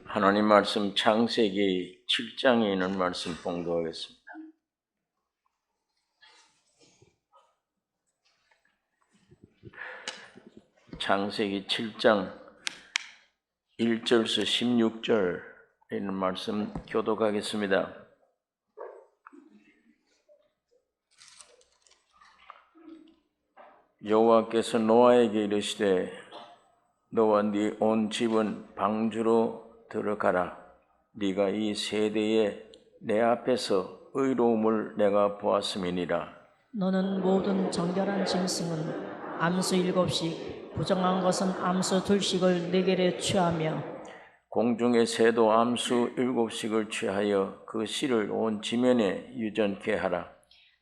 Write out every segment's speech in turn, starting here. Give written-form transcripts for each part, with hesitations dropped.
하나님 말씀 창세기 7장에 있는 말씀 봉독하겠습니다. 창세기 7장 1절에서 16절에 있는 말씀 교독하겠습니다. 여호와께서 노아에게 이르시되 너와 네 온 집은 방주로 들어가라. 네가 이 세대에 내 앞에서 의로움을 내가 보았음이니라. 너는 모든 정결한 짐승은 암수 7씩, 부정한 것은 암수 2씩을 네겔에 취하며 공중의 새도 암수 7씩을 취하여 그 씨를 온 지면에 유전케 하라.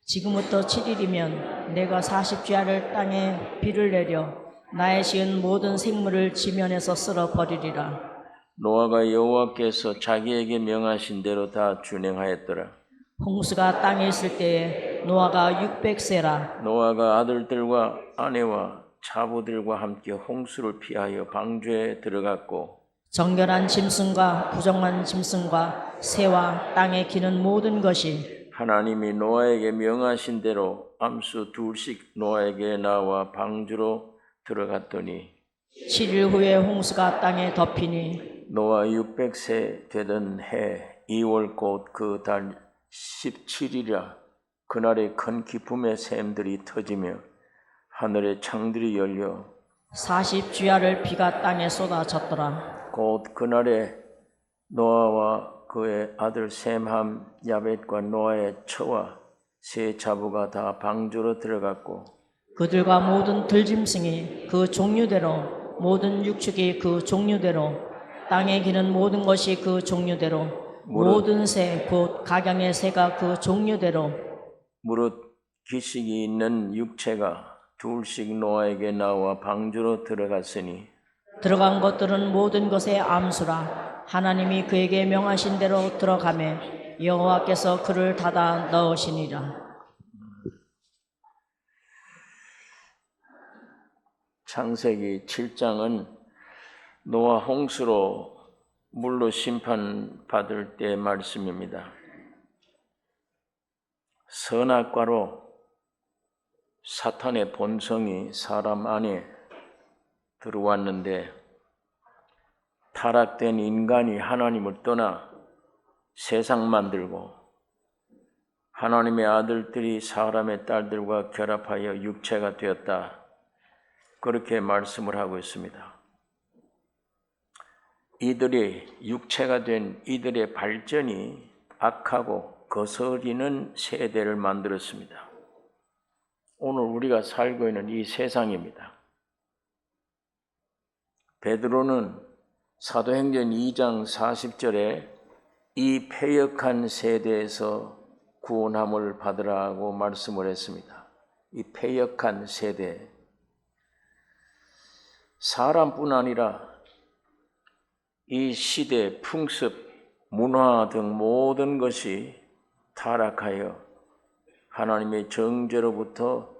지금부터 7일이면 내가 40주야를 땅에 비를 내려 나의 지은 모든 생물을 지면에서 쓸어 버리리라. 노아가 여호와께서 자기에게 명하신 대로 다 준행하였더라. 홍수가 땅에 있을 때에 노아가 600세라. 노아가 아들들과 아내와 자부들과 함께 홍수를 피하여 방주에 들어갔고 정결한 짐승과 부정한 짐승과 새와 땅에 기는 모든 것이 하나님이 노아에게 명하신 대로 암수 2씩 노아에게 나와 방주로 들어갔더니 7일 후에 홍수가 땅에 덮이니 노아 600세 되던 해 2월 곧 그 달 17일이라 그날에 큰 기쁨의 샘들이 터지며 하늘의 창들이 열려 40주야를 비가 땅에 쏟아졌더라. 곧 그날에 노아와 그의 아들 셈함 야벳과 노아의 처와 세 자부가 다 방주로 들어갔고 그들과 모든 들짐승이 그 종류대로 모든 육축이 그 종류대로 땅에 기는 모든 것이 그 종류대로 모든 새 곧 각양의 새가 그 종류대로 무릇 기식이 있는 육체가 2씩 노아에게 나와 방주로 들어갔으니 들어간 것들은 모든 것의 암수라. 하나님이 그에게 명하신 대로 들어가매 여호와께서 그를 닫아 넣으시니라. 창세기 7장은 노아 홍수로 물로 심판받을 때 말씀입니다. 선악과로 사탄의 본성이 사람 안에 들어왔는데 타락된 인간이 하나님을 떠나 세상 만들고 하나님의 아들들이 사람의 딸들과 결합하여 육체가 되었다. 그렇게 말씀을 하고 있습니다. 이들이 육체가 된 이들의 발전이 악하고 거스리는 세대를 만들었습니다. 오늘 우리가 살고 있는 이 세상입니다. 베드로는 사도행전 2장 40절에 이 패역한 세대에서 구원함을 받으라고 말씀을 했습니다. 이 패역한 세대, 사람뿐 아니라 이 시대, 풍습, 문화 등 모든 것이 타락하여 하나님의 정죄로부터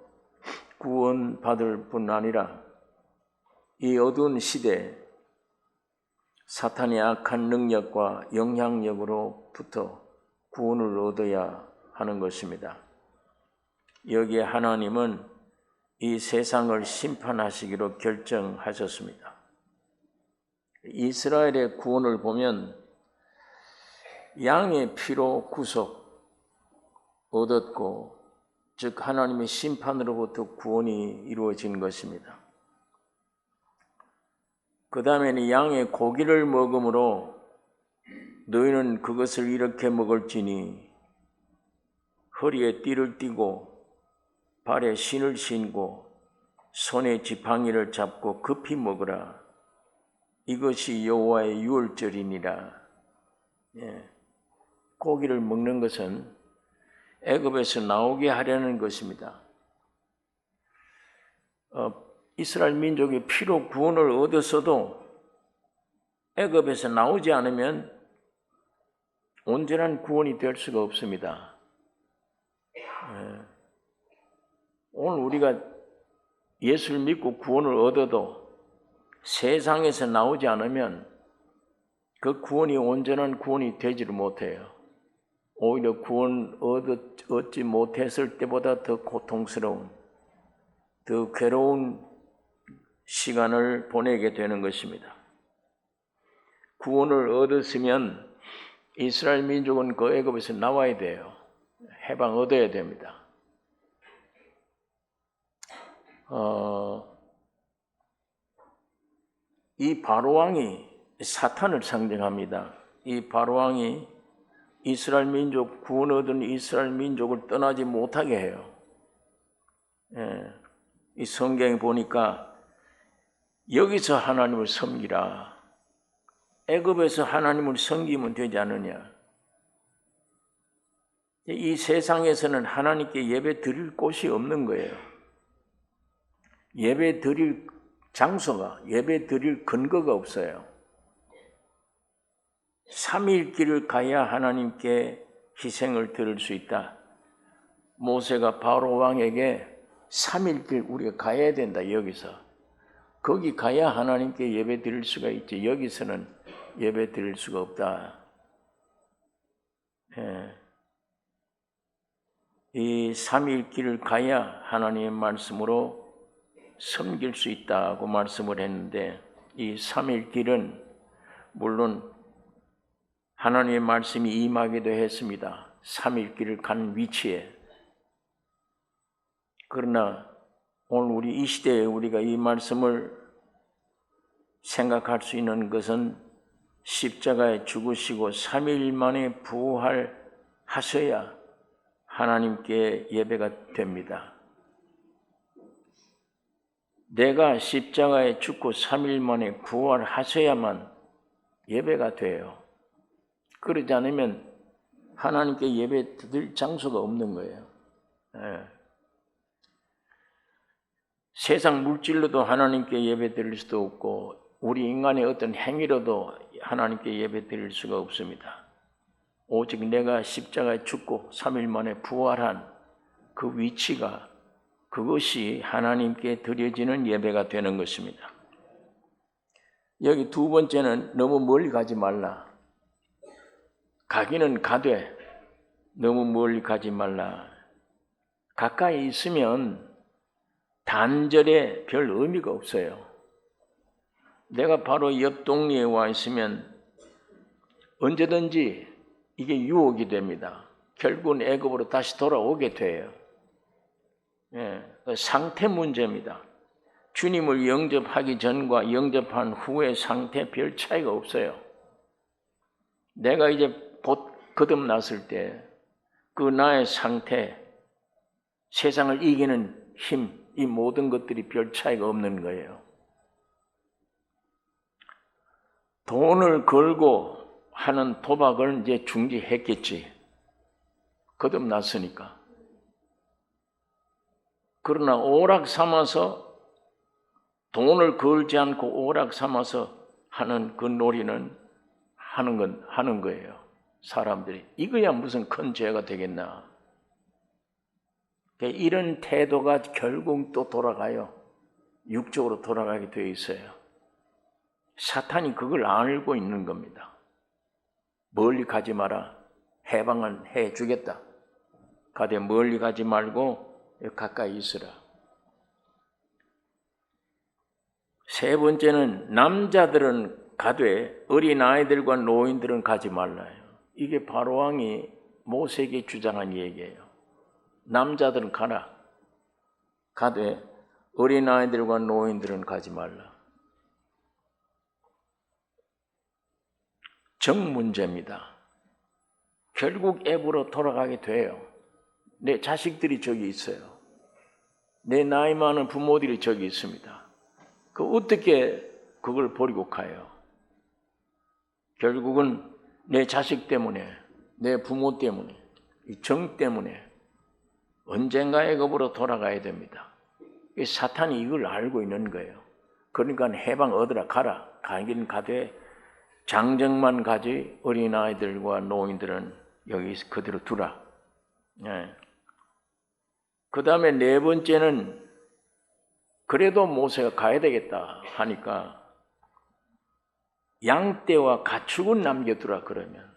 구원받을 뿐 아니라 이 어두운 시대, 사탄의 악한 능력과 영향력으로부터 구원을 얻어야 하는 것입니다. 여기에 하나님은 이 세상을 심판하시기로 결정하셨습니다. 이스라엘의 구원을 보면 양의 피로 구속 얻었고, 즉 하나님의 심판으로부터 구원이 이루어진 것입니다. 그 다음에는 양의 고기를 먹음으로 너희는 그것을 이렇게 먹을지니 허리에 띠를 띠고 발에 신을 신고 손에 지팡이를 잡고 급히 먹으라. 이것이 여호와의 유월절이니라. 고기를 먹는 것은 애굽에서 나오게 하려는 것입니다. 이스라엘 민족이 피로 구원을 얻었어도 애굽에서 나오지 않으면 온전한 구원이 될 수가 없습니다. 오늘 우리가 예수를 믿고 구원을 얻어도 세상에서 나오지 않으면 그 구원이 온전한 구원이 되지를 못해요. 오히려 구원 얻지 못했을 때보다 더 고통스러운, 더 괴로운 시간을 보내게 되는 것입니다. 구원을 얻었으면 이스라엘 민족은 그 애굽에서 나와야 돼요. 해방 얻어야 됩니다. 이 바로왕이 사탄을 상징합니다. 이 바로왕이 이스라엘 민족, 구원 얻은 이스라엘 민족을 떠나지 못하게 해요. 이 성경에 보니까 여기서 하나님을 섬기라. 애굽에서 하나님을 섬기면 되지 않느냐. 이 세상에서는 하나님께 예배 드릴 곳이 없는 거예요. 예배 드릴 장소가, 예배 드릴 근거가 없어요. 삼위일길을 가야 하나님께 희생을 드릴 수 있다. 모세가 바로 왕에게 삼위일길 우리가 가야 된다. 여기서 거기 가야 하나님께 예배 드릴 수가 있지. 여기서는 예배 드릴 수가 없다. 이 삼위일길을 가야 하나님의 말씀으로 섬길 수 있다고 말씀을 했는데, 이 삼위일길은 물론 하나님의 말씀이 임하기도 했습니다. 삼위일길을 간 위치에. 그러나 오늘 우리 이 시대에 우리가 이 말씀을 생각할 수 있는 것은 십자가에 죽으시고 3일 만에 부활하셔야 하나님께 예배가 됩니다. 내가 십자가에 죽고 3일 만에 부활하셔야만 예배가 돼요. 그러지 않으면 하나님께 예배 드릴 장소가 없는 거예요. 세상 물질로도 하나님께 예배 드릴 수도 없고 우리 인간의 어떤 행위로도 하나님께 예배 드릴 수가 없습니다. 오직 내가 십자가에 죽고 3일 만에 부활한 그 위치가, 그것이 하나님께 드려지는 예배가 되는 것입니다. 여기 두 번째는 너무 멀리 가지 말라. 가기는 가되 너무 멀리 가지 말라. 가까이 있으면 단절에 별 의미가 없어요. 내가 바로 옆 동네에 와 있으면 언제든지 이게 유혹이 됩니다. 결국은 애굽으로 다시 돌아오게 돼요. 상태 문제입니다. 주님을 영접하기 전과 영접한 후의 상태 별 차이가 없어요. 내가 이제 곧 거듭났을 때 그 나의 상태, 세상을 이기는 힘, 이 모든 것들이 별 차이가 없는 거예요. 돈을 걸고 하는 도박을 이제 중지했겠지. 거듭났으니까. 그러나 오락 삼아서, 돈을 걸지 않고 오락 삼아서 하는 그 놀이는 하는 거예요. 사람들이. 이거야 무슨 큰 죄가 되겠나. 이런 태도가 결국 또 돌아가요. 육적으로 돌아가게 되어 있어요. 사탄이 그걸 알고 있는 겁니다. 멀리 가지 마라. 해방은 해주겠다. 가되 멀리 가지 말고 가까이 있으라. 세 번째는 남자들은 가되 어린아이들과 노인들은 가지 말라요. 이게 바로왕이 모세에게 주장한 얘기예요. 남자들은 가라. 가되 어린아이들과 노인들은 가지 말라. 정 문제입니다. 결국 애굽으로 돌아가게 돼요. 내 자식들이 저기 있어요. 내 나이 많은 부모들이 저기 있습니다. 어떻게 그걸 버리고 가요? 결국은 내 자식 때문에, 내 부모 때문에, 이 정 때문에 언젠가 애굽으로 돌아가야 됩니다. 사탄이 이걸 알고 있는 거예요. 그러니까 해방 얻으라, 가라. 가긴 가되 장정만 가지 어린아이들과 노인들은 여기 그대로 두라. 그 다음에 네 번째는 그래도 모세가 가야 되겠다 하니까 양떼와 가축은 남겨두라 그러면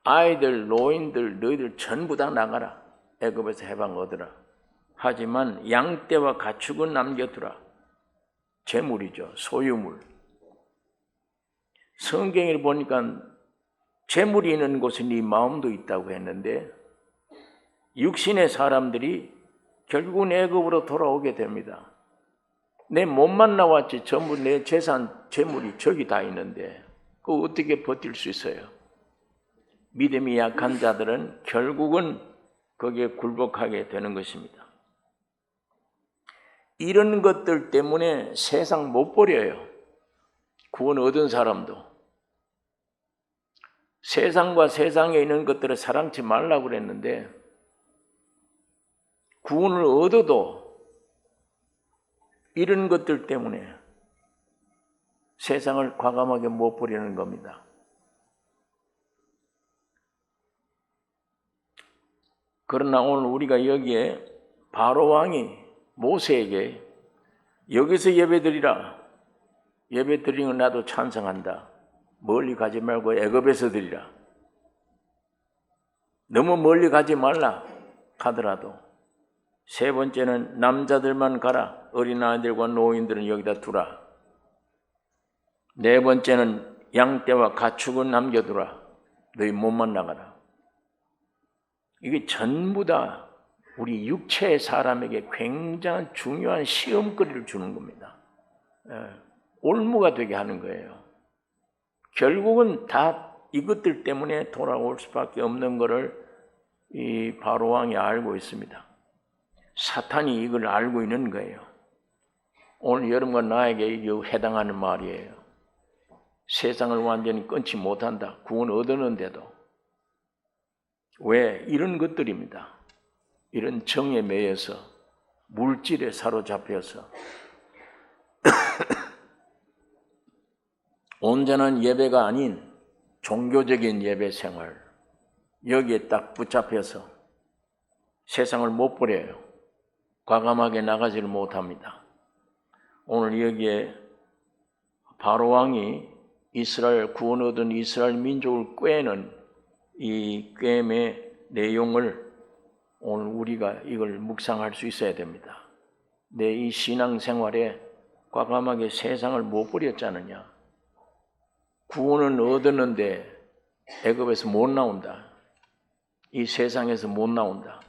아이들, 노인들, 너희들 전부 다 나가라. 애굽에서 해방 얻으라. 하지만 양떼와 가축은 남겨두라. 재물이죠. 소유물. 성경을 보니까 재물이 있는 곳에 네 마음도 있다고 했는데 육신의 사람들이 결국은 애굽으로 돌아오게 됩니다. 내 몸만 나왔지 전부 내 재산, 재물이 저기 다 있는데 그거 어떻게 버틸 수 있어요? 믿음이 약한 자들은 결국은 거기에 굴복하게 되는 것입니다. 이런 것들 때문에 세상 못 버려요. 구원 얻은 사람도. 세상과 세상에 있는 것들을 사랑치 말라고 그랬는데 구원을 얻어도 이런 것들 때문에 세상을 과감하게 못 버리는 겁니다. 그러나 오늘 우리가 여기에 바로 왕이 모세에게 여기서 예배드리라. 예배드리는 건 나도 찬성한다. 멀리 가지 말고 애굽에서 드리라. 너무 멀리 가지 말라 하더라도 세 번째는 남자들만 가라. 어린아이들과 노인들은 여기다 두라. 네 번째는 양떼와 가축은 남겨두라. 너희 몸만 나가라. 이게 전부 다 우리 육체의 사람에게 굉장한 중요한 시험거리를 주는 겁니다. 올무가 되게 하는 거예요. 결국은 다 이것들 때문에 돌아올 수밖에 없는 것을 이 바로왕이 알고 있습니다. 사탄이 이걸 알고 있는 거예요. 오늘 여러분과 나에게 이게 해당하는 말이에요. 세상을 완전히 끊지 못한다. 구원 얻었는데도. 왜? 이런 것들입니다. 이런 정에 매여서 물질에 사로잡혀서 온전한 예배가 아닌 종교적인 예배 생활 여기에 딱 붙잡혀서 세상을 못 버려요. 과감하게 나가지를 못합니다. 오늘 여기에 바로왕이 이스라엘 구원 얻은 이스라엘 민족을 꾀는 이 꾀의 내용을 오늘 우리가 이걸 묵상할 수 있어야 됩니다. 내 이 신앙생활에 과감하게 세상을 못 버렸잖느냐. 구원은 얻었는데 애굽에서 못 나온다. 이 세상에서 못 나온다.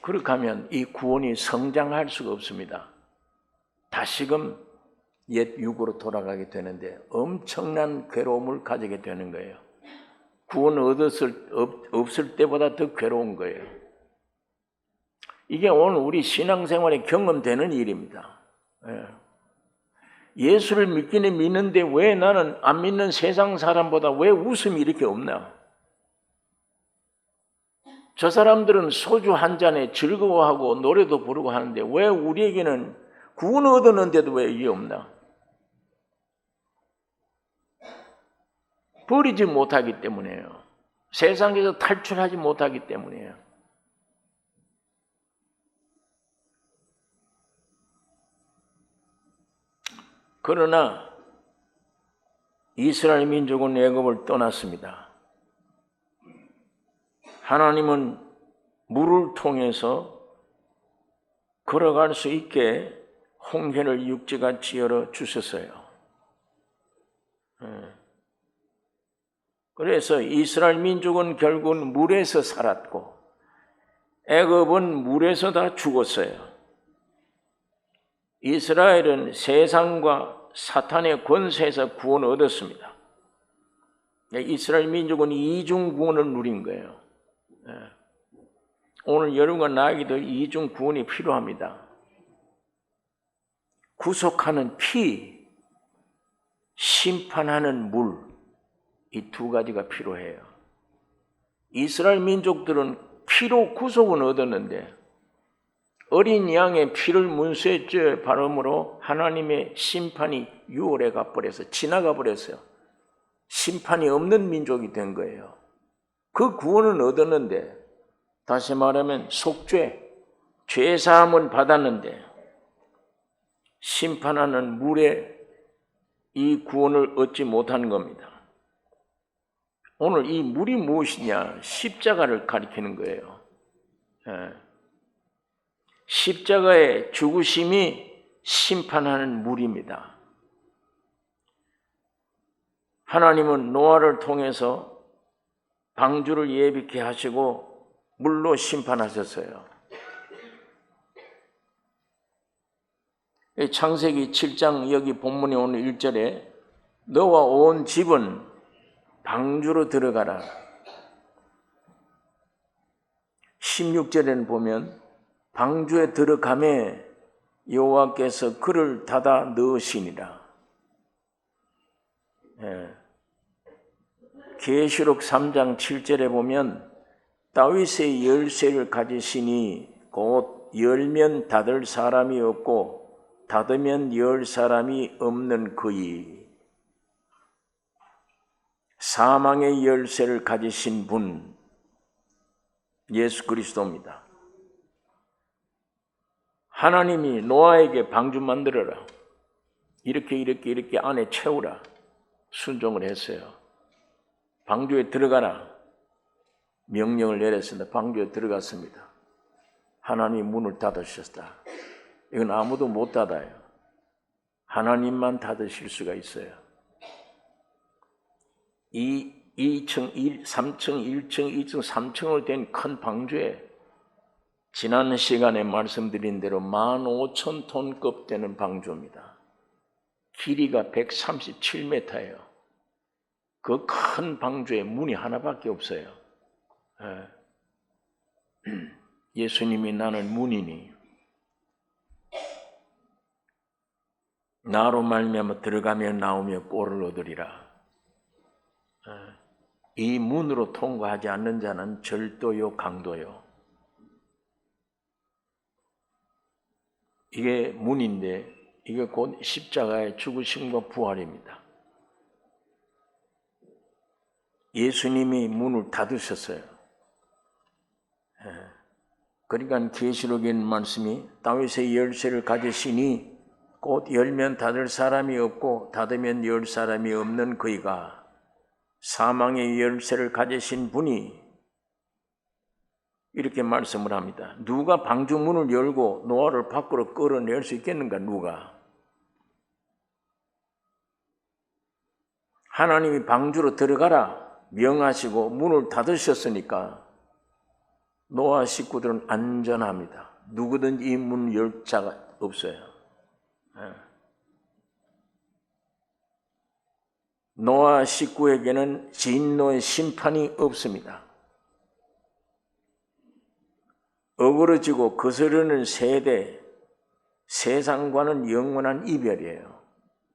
그렇게 하면 이 구원이 성장할 수가 없습니다. 다시금 옛 육으로 돌아가게 되는데 엄청난 괴로움을 가지게 되는 거예요. 구원 없을 때보다 더 괴로운 거예요. 이게 오늘 우리 신앙생활에 경험되는 일입니다. 예수를 믿기는 믿는데 왜 나는 안 믿는 세상 사람보다 왜 웃음이 이렇게 없나? 저 사람들은 소주 한 잔에 즐거워하고 노래도 부르고 하는데 왜 우리에게는 구원 얻었는데도 왜 이게 없나? 버리지 못하기 때문이에요. 세상에서 탈출하지 못하기 때문이에요. 그러나 이스라엘 민족은 애굽을 떠났습니다. 하나님은 물을 통해서 걸어갈 수 있게 홍해를 육지같이 열어 주셨어요. 그래서 이스라엘 민족은 결국은 물에서 살았고 애굽은 물에서 다 죽었어요. 이스라엘은 세상과 사탄의 권세에서 구원을 얻었습니다. 이스라엘 민족은 이중 구원을 누린 거예요. 오늘 여러분과 나에게도 이중 구원이 필요합니다. 구속하는 피, 심판하는 물, 이 두 가지가 필요해요. 이스라엘 민족들은 피로 구속은 얻었는데 어린 양의 피를 문수에 바름으로 하나님의 심판이 유월해 가버려서 지나가 버렸어요. 심판이 없는 민족이 된 거예요. 그 구원은 얻었는데 다시 말하면 속죄, 죄사함은 받았는데 심판하는 물에 이 구원을 얻지 못한 겁니다. 오늘 이 물이 무엇이냐? 십자가를 가리키는 거예요. 십자가의 죽으심이 심판하는 물입니다. 하나님은 노아를 통해서 방주를 예비케 하시고 물로 심판하셨어요. 창세기 7장 여기 본문에 오는 1절에 너와 온 집은 방주로 들어가라. 16절에는 보면 방주에 들어가매 여호와께서 그를 닫아 넣으시니라. 계시록 3장 7절에 보면 다윗의 열쇠를 가지시니 곧 열면 닫을 사람이 없고 닫으면 열 사람이 없는 그이. 사망의 열쇠를 가지신 분 예수 그리스도입니다. 하나님이 노아에게 방주 만들어라. 이렇게 안에 채우라. 순종을 했어요. 방주에 들어가라. 명령을 내렸습니다. 방주에 들어갔습니다. 하나님이 문을 닫으셨다. 이건 아무도 못 닫아요. 하나님만 닫으실 수가 있어요. 이 2층, 3층, 1층, 2층, 3층으로 된 큰 방주에 지난 시간에 말씀드린 대로 15,000톤급 되는 방주입니다. 길이가 137m예요. 그 큰 방주에 문이 하나밖에 없어요. 예수님이 나는 문이니 나로 말미암아 들어가며 나오며 꼴을 얻으리라. 이 문으로 통과하지 않는 자는 절도요 강도요. 이게 문인데 이게 곧 십자가의 죽으심과 부활입니다. 예수님이 문을 닫으셨어요. 그러니까 계시록에 있는 말씀이 다윗의 열쇠를 가지시니 곧 열면 닫을 사람이 없고 닫으면 열 사람이 없는 그이가 사망의 열쇠를 가지신 분이 이렇게 말씀을 합니다. 누가 방주 문을 열고 노아를 밖으로 끌어낼 수 있겠는가? 누가? 하나님이 방주로 들어가라 명하시고 문을 닫으셨으니까 노아 식구들은 안전합니다. 누구든지 이 문 열 자가 없어요. 노아 식구에게는 진노의 심판이 없습니다. 어그러지고 거스르는 세대, 세상과는 영원한 이별이에요.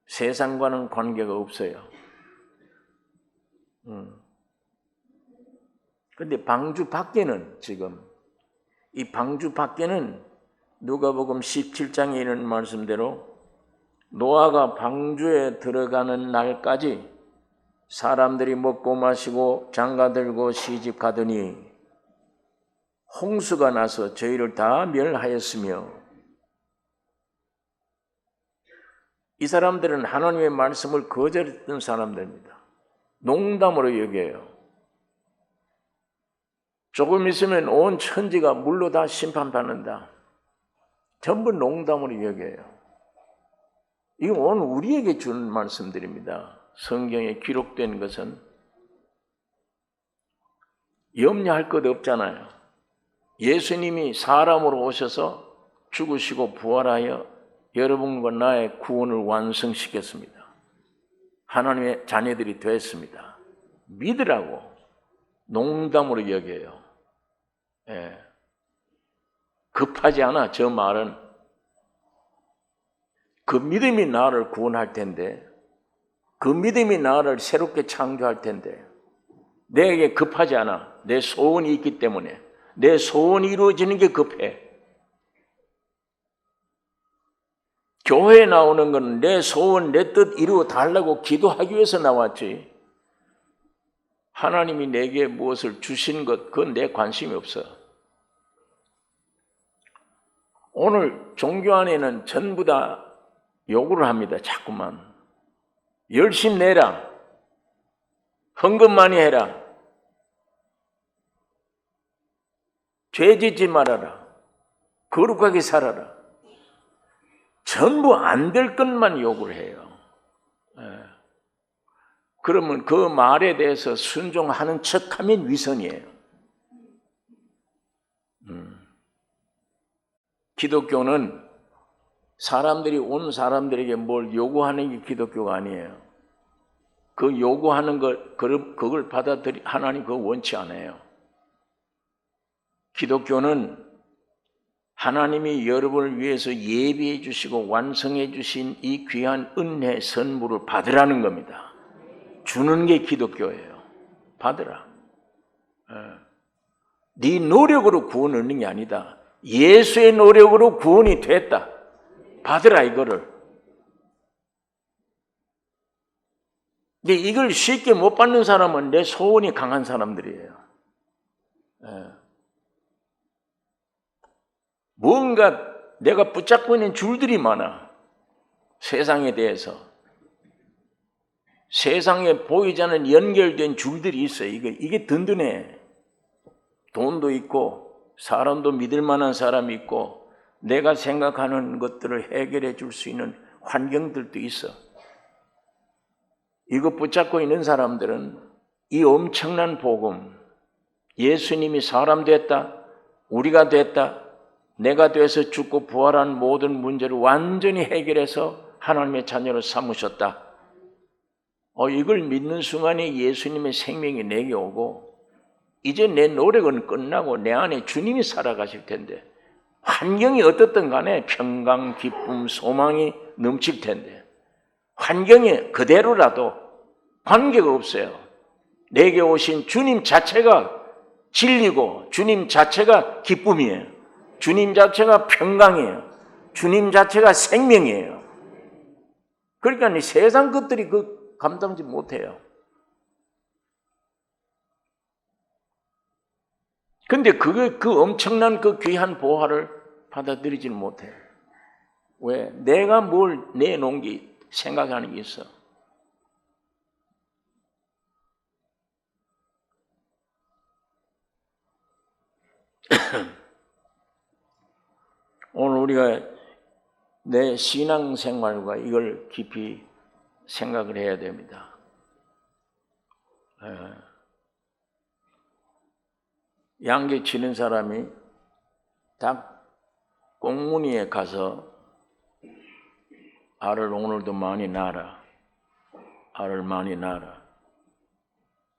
세상과는 관계가 없어요. 그런데 방주 밖에는 지금 이 방주 밖에는 누가복음 17장에 있는 말씀대로 노아가 방주에 들어가는 날까지 사람들이 먹고 마시고 장가들고 시집 가더니 홍수가 나서 저희를 다 멸하였으며 이 사람들은 하나님의 말씀을 거절했던 사람들입니다. 농담으로 여겨요. 조금 있으면 온 천지가 물로 다 심판받는다. 전부 농담으로 여겨요. 이건 오늘 우리에게 주는 말씀들입니다. 성경에 기록된 것은 염려할 것 없잖아요. 예수님이 사람으로 오셔서 죽으시고 부활하여 여러분과 나의 구원을 완성시켰습니다. 하나님의 자녀들이 됐습니다. 믿으라고 농담으로 여겨요. 급하지 않아. 저 말은 그 믿음이 나를 구원할 텐데, 그 믿음이 나를 새롭게 창조할 텐데 내게 급하지 않아. 내 소원이 있기 때문에. 내 소원이 이루어지는 게 급해. 교회에 나오는 건 내 소원, 내 뜻 이루어 달라고 기도하기 위해서 나왔지. 하나님이 내게 무엇을 주신 것, 그건 내 관심이 없어. 오늘 종교 안에는 전부 다 요구를 합니다. 자꾸만. 열심히 내라. 헌금 많이 해라. 죄 짓지 말아라. 거룩하게 살아라. 전부 안 될 것만 요구를 해요. 그러면 그 말에 대해서 순종하는 척하면 위선이에요. 기독교는 사람들이 온 사람들에게 뭘 요구하는 게 기독교가 아니에요. 그 요구하는 그걸 하나님 그거 원치 않아요. 기독교는 하나님이 여러분을 위해서 예비해 주시고 완성해 주신 이 귀한 은혜 선물을 받으라는 겁니다. 주는 게 기독교예요. 받으라. 네 노력으로 구원 얻는 게 아니다. 예수의 노력으로 구원이 됐다. 받으라 이거를. 근데 이걸 쉽게 못 받는 사람은 내 소원이 강한 사람들이에요. 뭔가 내가 붙잡고 있는 줄들이 많아. 세상에 대해서. 세상에 보이지 않는 연결된 줄들이 있어요. 이게 든든해. 돈도 있고 사람도 믿을 만한 사람이 있고 내가 생각하는 것들을 해결해 줄 수 있는 환경들도 있어. 이거 붙잡고 있는 사람들은 이 엄청난 복음, 예수님이 사람 됐다, 우리가 됐다, 내가 돼서 죽고 부활한 모든 문제를 완전히 해결해서 하나님의 자녀로 삼으셨다. 이걸 믿는 순간에 예수님의 생명이 내게 오고 이제 내 노력은 끝나고 내 안에 주님이 살아가실 텐데 환경이 어떻든 간에 평강, 기쁨, 소망이 넘칠 텐데 환경이 그대로라도 관계가 없어요. 내게 오신 주님 자체가 진리고 주님 자체가 기쁨이에요. 주님 자체가 평강이에요. 주님 자체가 생명이에요. 그러니까 이 세상 것들이 그 감당지 못해요. 근데 그 엄청난 그 귀한 보화를 받아들이지는 못해. 왜? 내가 뭘 내놓은 게 생각하는 게 있어. 오늘 우리가 내 신앙생활과 이걸 깊이 생각을 해야 됩니다. 양계 치는 사람이 닭 꽁무니에 가서 알을 오늘도 많이 낳아라. 알을 많이 낳아라.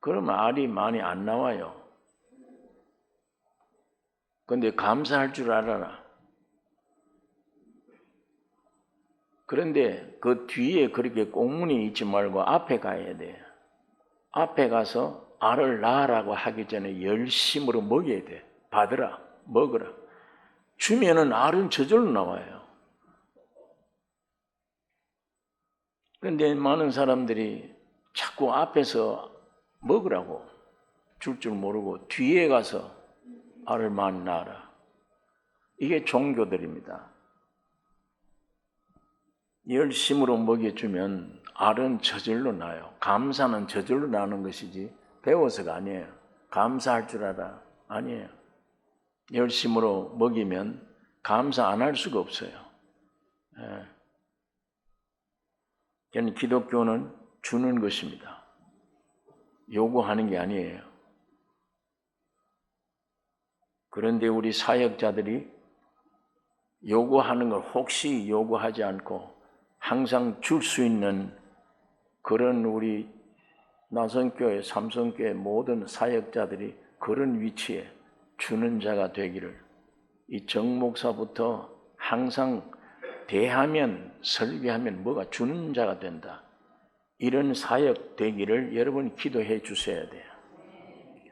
그러면 알이 많이 안 나와요. 근데 감사할 줄 알아라. 그런데 그 뒤에 그렇게 꽁무니 있지 말고 앞에 가야 돼. 앞에 가서 알을 낳으라고 하기 전에 열심으로 먹여야 돼. 받으라, 먹으라. 주면은 알은 저절로 나와요. 그런데 많은 사람들이 자꾸 앞에서 먹으라고 줄 줄 모르고 뒤에 가서 알을 많이 낳아라. 이게 종교들입니다. 열심으로 먹여주면 알은 저절로 나요. 감사는 저절로 나는 것이지 배워서가 아니에요. 감사할 줄 알아. 아니에요. 열심으로 먹이면 감사 안 할 수가 없어요. 저는 기독교는 주는 것입니다. 요구하는 게 아니에요. 그런데 우리 사역자들이 요구하는 걸 혹시 요구하지 않고 항상 줄 수 있는 그런 우리 나선교회, 삼성교회 모든 사역자들이 그런 위치에 주는 자가 되기를 이 정목사부터 항상 대하면 설교하면 뭐가 주는 자가 된다. 이런 사역 되기를 여러분 기도해 주셔야 돼요.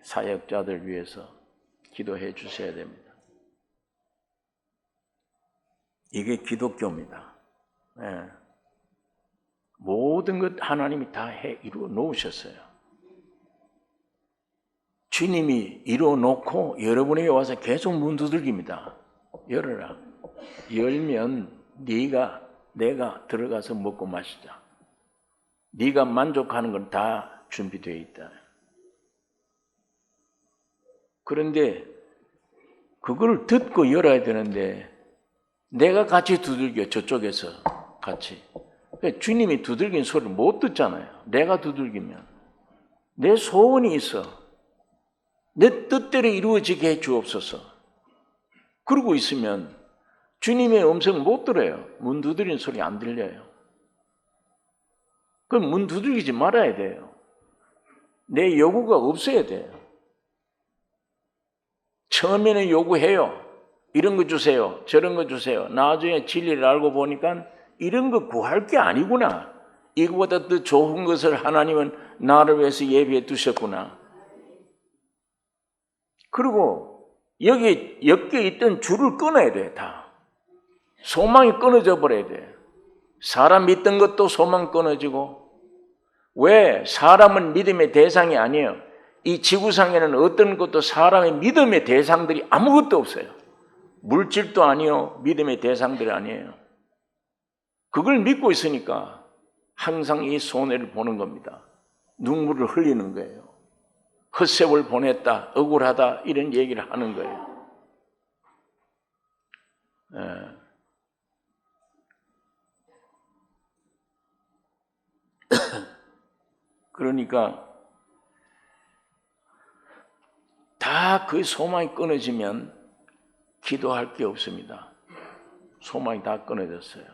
사역자들 위해서 기도해 주셔야 됩니다. 이게 기독교입니다. 네. 모든 것 하나님이 다 이루어 놓으셨어요. 주님이 이루어 놓고 여러분에게 와서 계속 문 두들깁니다. 열어라. 열면 네가 내가 들어가서 먹고 마시자. 네가 만족하는 건 다 준비되어 있다. 그런데 그걸 듣고 열어야 되는데 내가 같이 두들겨, 저쪽에서 같이. 그러니까 주님이 두들긴 소리를 못 듣잖아요. 내가 두들기면. 내 소원이 있어. 내 뜻대로 이루어지게 해 주옵소서. 그러고 있으면 주님의 음성을 못 들어요. 문 두드리는 소리 안 들려요. 그럼 문 두들기지 말아야 돼요. 내 요구가 없어야 돼요. 처음에는 요구해요. 이런 거 주세요. 저런 거 주세요. 나중에 진리를 알고 보니까 이런 거 구할 게 아니구나. 이거보다 더 좋은 것을 하나님은 나를 위해서 예비해 두셨구나. 그리고 여기 엮여 있던 줄을 끊어야 돼, 다. 소망이 끊어져 버려야 돼. 사람 믿던 것도 소망 끊어지고. 왜? 사람은 믿음의 대상이 아니에요. 이 지구상에는 어떤 것도 사람의 믿음의 대상들이 아무것도 없어요. 물질도 아니요, 믿음의 대상들이 아니에요. 그걸 믿고 있으니까 항상 이 손해를 보는 겁니다. 눈물을 흘리는 거예요. 헛세월 보냈다, 억울하다 이런 얘기를 하는 거예요. 그러니까 다 그 소망이 끊어지면 기도할 게 없습니다. 소망이 다 끊어졌어요.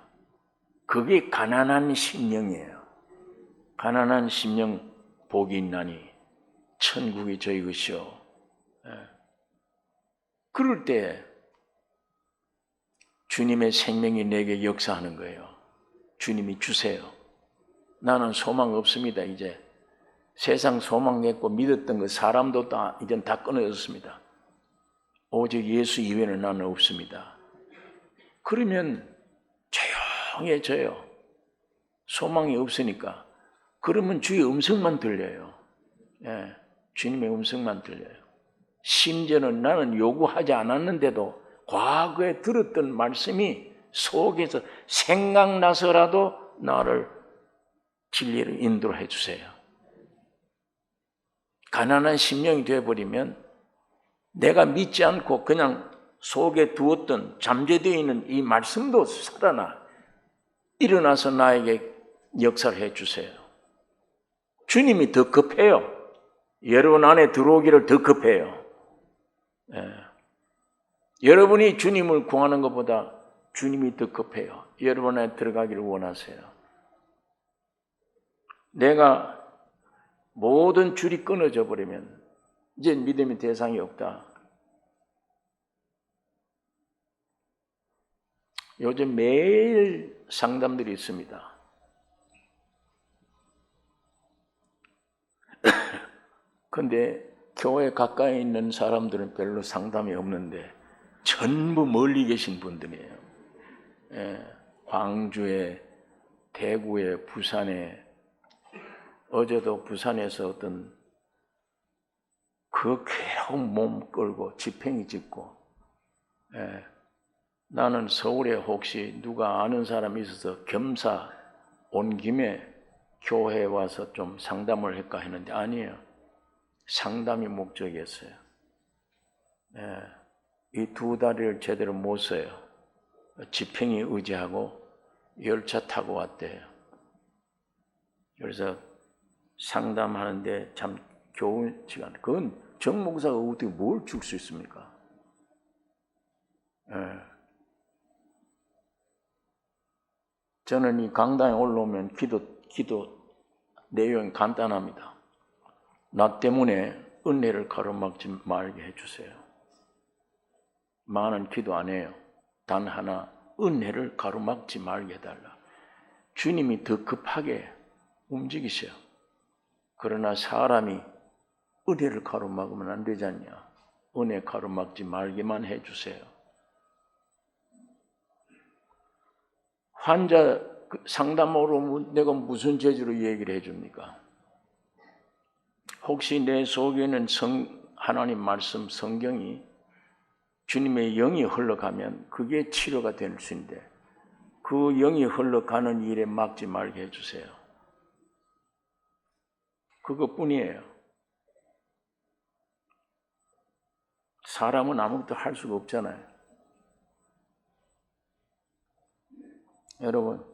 그게 가난한 심령이에요. 가난한 심령 복이 있나니 천국이 저희 것이요. 그럴 때 주님의 생명이 내게 역사하는 거예요. 주님이 주세요. 나는 소망 없습니다. 이제 세상 소망했고 믿었던 것 사람도 이젠 다 끊어졌습니다. 오직 예수 이외에는 나는 없습니다. 그러면 조용해져요. 소망이 없으니까. 그러면 주의 음성만 들려요. 예, 주님의 음성만 들려요. 심지어는 나는 요구하지 않았는데도 과거에 들었던 말씀이 속에서 생각나서라도 나를 진리로 인도해 주세요. 가난한 심령이 되어버리면 내가 믿지 않고 그냥 속에 두었던 잠재되어 있는 이 말씀도 살아나 일어나서 나에게 역사를 해주세요. 주님이 더 급해요. 여러분 안에 들어오기를 더 급해요. 여러분이 주님을 구하는 것보다 주님이 더 급해요. 여러분 안에 들어가기를 원하세요. 내가 모든 줄이 끊어져 버리면 이제 믿음의 대상이 없다. 요즘 매일 상담들이 있습니다. 근데 교회 가까이 있는 사람들은 별로 상담이 없는데 전부 멀리 계신 분들이에요. 광주에, 대구에, 부산에, 어제도 부산에서 어떤 그 괴로운 몸 끌고 집행이 짓고, 나는 서울에 혹시 누가 아는 사람이 있어서 겸사 온 김에 교회에 와서 좀 상담을 할까 했는데 아니에요. 상담이 목적이었어요. 이 두 다리를 제대로 못 써요. 지팽이 의지하고 열차 타고 왔대요. 그래서 상담하는데 참 좋은 시간. 그건 정 목사가 어떻게 뭘 줄 수 있습니까? 저는 이 강당에 올라오면 기도 내용이 간단합니다. 나 때문에 은혜를 가로막지 말게 해주세요. 많은 기도 안 해요. 단 하나, 은혜를 가로막지 말게 해달라. 주님이 더 급하게 움직이셔요. 그러나 사람이 은혜를 가로막으면 안 되지 않냐. 은혜 가로막지 말게만 해주세요. 환자 상담으로 내가 무슨 재주로 얘기를 해줍니까? 혹시 내 속에는 하나님 말씀 성경이 주님의 영이 흘러가면 그게 치료가 될 수 있는데 그 영이 흘러가는 일에 막지 말게 해주세요. 그것뿐이에요. 사람은 아무것도 할 수가 없잖아요. 여러분,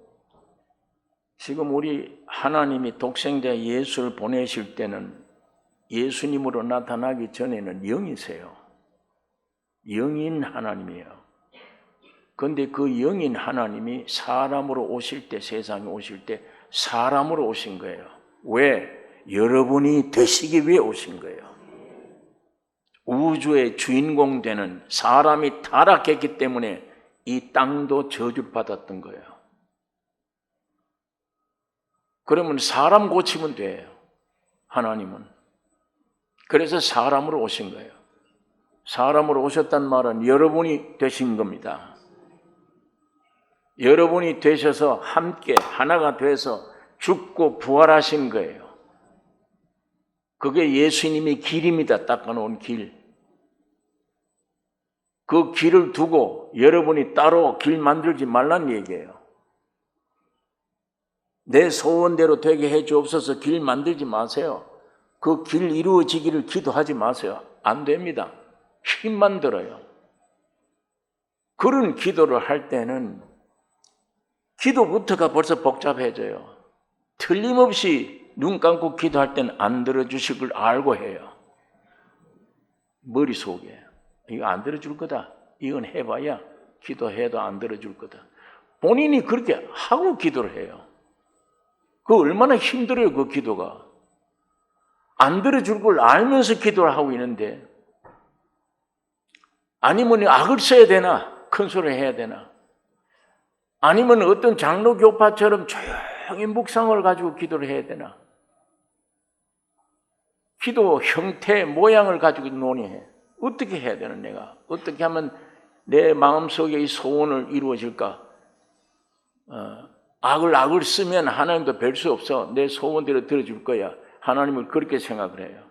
지금 우리 하나님이 독생자 예수를 보내실 때는 예수님으로 나타나기 전에는 영이세요. 영인 하나님이에요. 그런데 그 영인 하나님이 사람으로 오실 때, 세상에 오실 때 사람으로 오신 거예요. 왜? 여러분이 되시기 위해 오신 거예요. 우주의 주인공 되는 사람이 타락했기 때문에 이 땅도 저주받았던 거예요. 그러면 사람 고치면 돼요. 하나님은. 그래서 사람으로 오신 거예요. 사람으로 오셨단 말은 여러분이 되신 겁니다. 여러분이 되셔서 함께 하나가 돼서 죽고 부활하신 거예요. 그게 예수님이 길입니다. 닦아놓은 길. 그 길을 두고 여러분이 따로 길 만들지 말란 얘기예요. 내 소원대로 되게 해 주옵소서 길 만들지 마세요. 그 길 이루어지기를 기도하지 마세요. 안 됩니다. 힘만 들어요. 그런 기도를 할 때는 기도부터가 벌써 복잡해져요. 틀림없이 눈 감고 기도할 때는 안 들어주실 걸 알고 해요. 머릿속에 이거 안 들어줄 거다. 이건 해봐야 기도해도 안 들어줄 거다. 본인이 그렇게 하고 기도를 해요. 그 얼마나 힘들어요. 그 기도가. 안 들어줄 걸 알면서 기도를 하고 있는데 아니면 악을 써야 되나? 큰 소리 해야 되나? 아니면 어떤 장로 교파처럼 조용히 묵상을 가지고 기도를 해야 되나? 기도 형태, 모양을 가지고 논의해. 어떻게 해야 되는 내가? 어떻게 하면 내 마음속에 이 소원을 이루어질까? 악을 쓰면 하나님도 뵐 수 없어. 내 소원대로 들어줄 거야. 하나님을 그렇게 생각을 해요.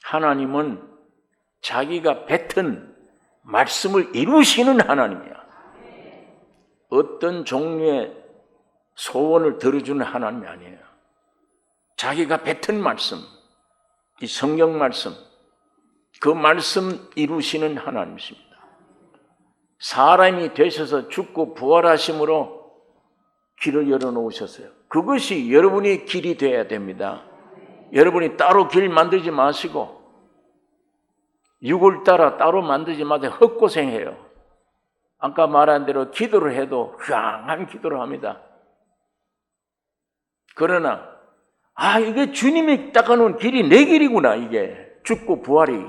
하나님은 자기가 뱉은 말씀을 이루시는 하나님이야. 어떤 종류의 소원을 들어주는 하나님이 아니에요. 자기가 뱉은 말씀, 이 성경 말씀, 그 말씀 이루시는 하나님이십니다. 사람이 되셔서 죽고 부활하심으로 길을 열어놓으셨어요. 그것이 여러분의 길이 되어야 됩니다. 여러분이 따로 길 만들지 마시고 육을 따라 따로 만들지 마세요. 헛고생해요. 아까 말한 대로 기도를 해도 휘황한 기도를 합니다. 그러나 이게 주님이 닦아놓은 길이 내 길이구나. 이게 죽고 부활이.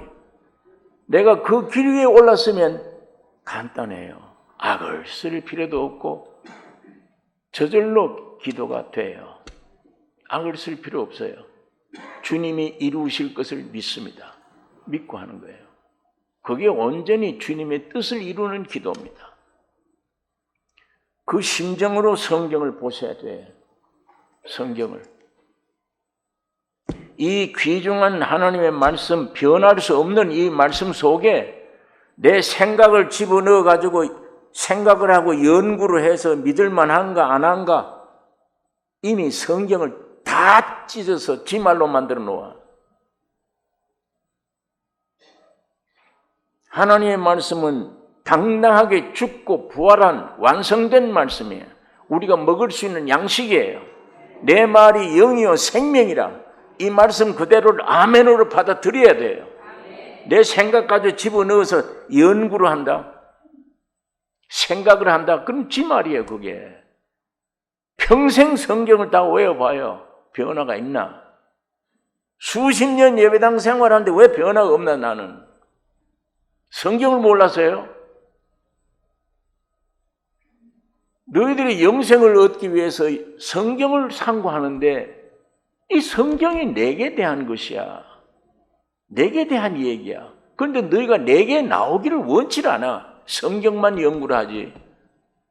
내가 그 길 위에 올랐으면 간단해요. 악을 쓸 필요도 없고 저절로 기도가 돼요. 악을 쓸 필요 없어요. 주님이 이루실 것을 믿습니다. 믿고 하는 거예요. 그게 온전히 주님의 뜻을 이루는 기도입니다. 그 심정으로 성경을 보셔야 돼요. 성경을. 이 귀중한 하나님의 말씀, 변할 수 없는 이 말씀 속에 내 생각을 집어넣어 가지고 생각을 하고 연구를 해서 믿을 만한가 안 한가 이미 성경을 다 찢어서 지 말로 만들어 놓아. 하나님의 말씀은 당당하게 죽고 부활한 완성된 말씀이에요. 우리가 먹을 수 있는 양식이에요. 내 말이 영이요 생명이라. 이 말씀 그대로를 아멘으로 받아들여야 돼요. 내 생각 가지고 집어넣어서 연구를 한다. 생각을 한다. 그럼 지 말이에요, 그게. 평생 성경을 다 외워봐요. 변화가 있나? 수십 년 예배당 생활하는데 왜 변화가 없나, 나는? 성경을 몰라서요? 너희들이 영생을 얻기 위해서 성경을 상고하는데 이 성경이 내게 대한 것이야. 내게 대한 얘기야. 그런데 너희가 내게 나오기를 원치 않아. 성경만 연구를 하지.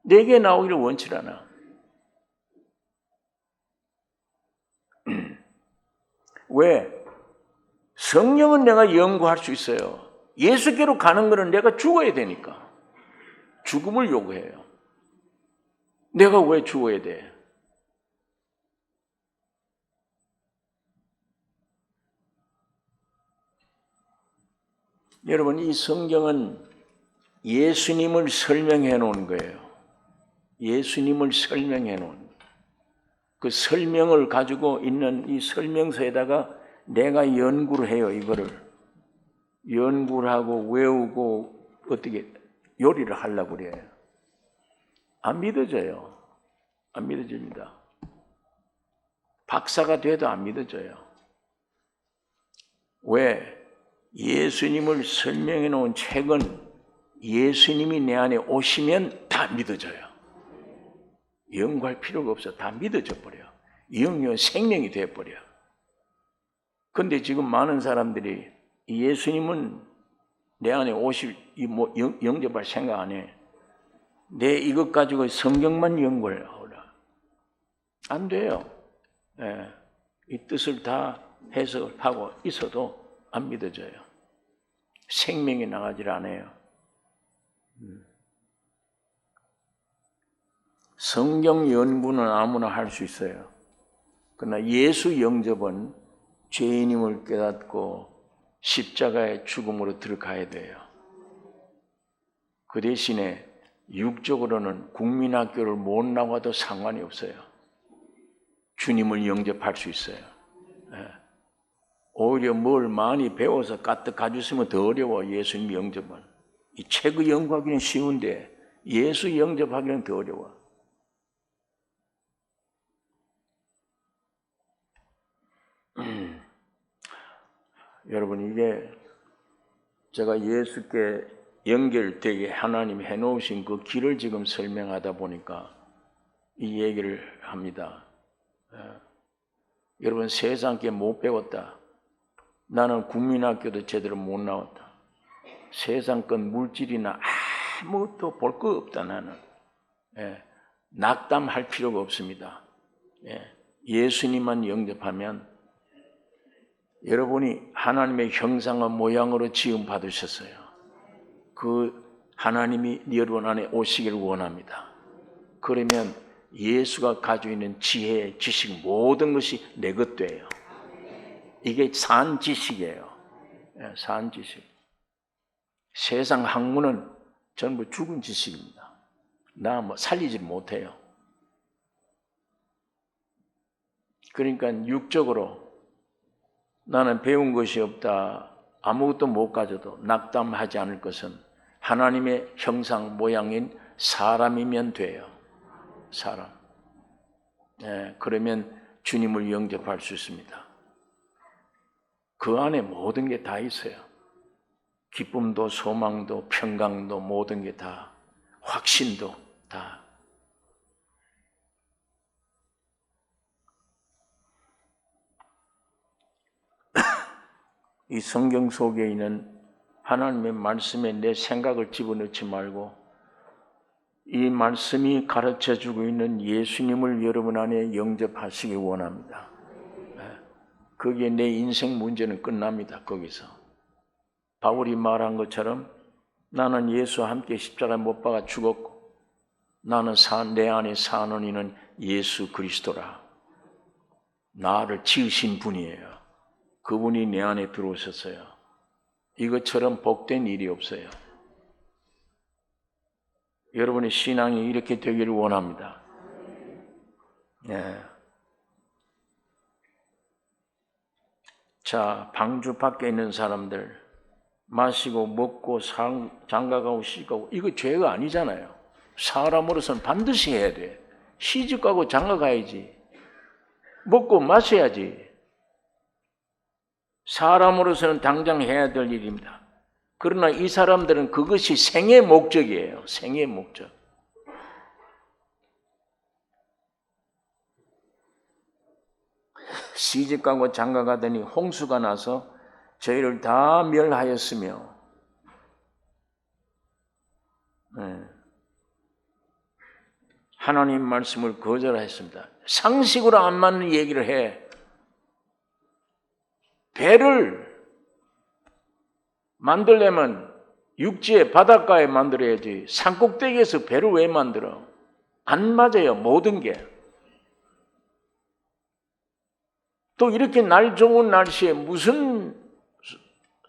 내게 나오기를 원치 않아. 왜? 성령은 내가 연구할 수 있어요. 예수께로 가는 것은 내가 죽어야 되니까. 죽음을 요구해요. 내가 왜 죽어야 돼? 여러분, 이 성경은 예수님을 설명해 놓은 거예요. 예수님을 설명해 놓은. 그 설명을 가지고 있는 이 설명서에다가 내가 연구를 해요. 이거를 연구를 하고 외우고 어떻게 요리를 하려고 그래요. 안 믿어져요. 안 믿어집니다. 박사가 돼도 안 믿어져요. 왜? 예수님을 설명해 놓은 책은 예수님이 내 안에 오시면 다 믿어져요. 연구할 필요가 없어. 다 믿어져 버려. 영영 생명이 돼버려. 근데 지금 많은 사람들이 예수님은 내 안에 오실, 영접할 생각 안 해. 내 이것 가지고 성경만 연구를 하라. 안 돼요. 예, 이 뜻을 다 해석하고 있어도 안 믿어져요. 생명이 나가질 않아요. 성경 연구는 아무나 할 수 있어요. 그러나 예수 영접은 죄인임을 깨닫고 십자가의 죽음으로 들어가야 돼요. 그 대신에 육적으로는 국민학교를 못 나와도 상관이 없어요. 주님을 영접할 수 있어요. 오히려 뭘 많이 배워서 까뜩 가졌으면 더 어려워. 예수님 영접은. 이 책을 연구하기는 쉬운데 예수 영접하기는 더 어려워. 여러분, 이게 제가 예수께 연결되게 하나님이 해놓으신 그 길을 지금 설명하다 보니까 이 얘기를 합니다. 여러분, 세상께 못 배웠다. 나는 국민학교도 제대로 못 나왔다. 세상 건 물질이나 아무것도 볼 거 없다. 나는 낙담할 필요가 없습니다. 예수님만 영접하면 여러분이 하나님의 형상과 모양으로 지음 받으셨어요. 그 하나님이 여러분 안에 오시기를 원합니다. 그러면 예수가 가지고 있는 지혜, 지식 모든 것이 내 것 돼요. 이게 산 지식이에요. 산 지식. 세상 학문은 전부 죽은 지식입니다. 나 살리지 못해요. 그러니까 육적으로 나는 배운 것이 없다. 아무것도 못 가져도 낙담하지 않을 것은 하나님의 형상 모양인 사람이면 돼요. 사람. 그러면 주님을 영접할 수 있습니다. 그 안에 모든 게 다 있어요. 기쁨도 소망도 평강도 모든 게 다, 확신도 다. 이 성경 속에 있는 하나님의 말씀에 내 생각을 집어넣지 말고 이 말씀이 가르쳐주고 있는 예수님을 여러분 안에 영접하시기 원합니다. 거기에 내 인생 문제는 끝납니다. 거기서. 바울이 말한 것처럼 나는 예수와 함께 십자가에 못 박아 죽었고 나는 내 안에 사는 이는 예수 그리스도라. 나를 지으신 분이에요. 그분이 내 안에 들어오셨어요. 이것처럼 복된 일이 없어요. 여러분의 신앙이 이렇게 되기를 원합니다. 자, 방주 밖에 있는 사람들 마시고 먹고 장가가고 시집가고 이거 죄가 아니잖아요. 사람으로서는 반드시 해야 돼. 시집가고 장가가야지. 먹고 마셔야지. 사람으로서는 당장 해야 될 일입니다. 그러나 이 사람들은 그것이 생의 목적이에요. 생의 목적. 시집가고 장가가더니 홍수가 나서 저희를 다 멸하였으며 하나님 말씀을 거절했습니다. 상식으로 안 맞는 얘기를 해. 배를 만들려면 육지에 바닷가에 만들어야지 산꼭대기에서 배를 왜 만들어? 안 맞아요, 모든 게. 또 이렇게 날 좋은 날씨에 무슨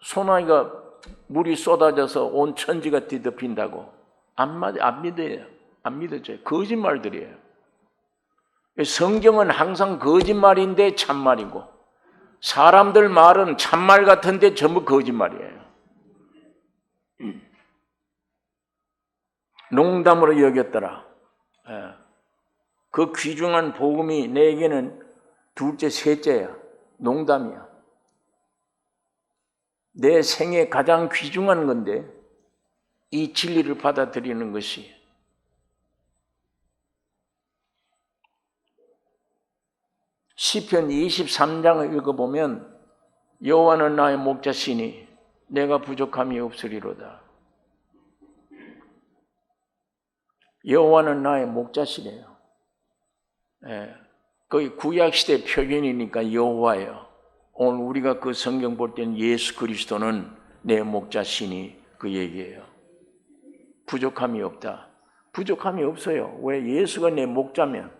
소나기가 물이 쏟아져서 온 천지가 뒤덮인다고? 안 맞아, 안 믿어요. 안 믿어져요. 거짓말들이에요. 성경은 항상 거짓말인데 참말이고, 사람들 말은 참말 같은데 전부 거짓말이에요. 농담으로 여겼더라. 그 귀중한 복음이 내게는 둘째, 셋째야. 농담이야. 내 생에 가장 귀중한 건데 이 진리를 받아들이는 것이. 시편 23장을 읽어보면 여호와는 나의 목자시니 내가 부족함이 없으리로다. 여호와는 나의 목자시래요. 거의 구약시대 표현이니까 여호와예요. 오늘 우리가 그 성경 볼 때는 예수 그리스도는 내 목자시니 그 얘기예요. 부족함이 없다. 부족함이 없어요. 왜? 예수가 내 목자면.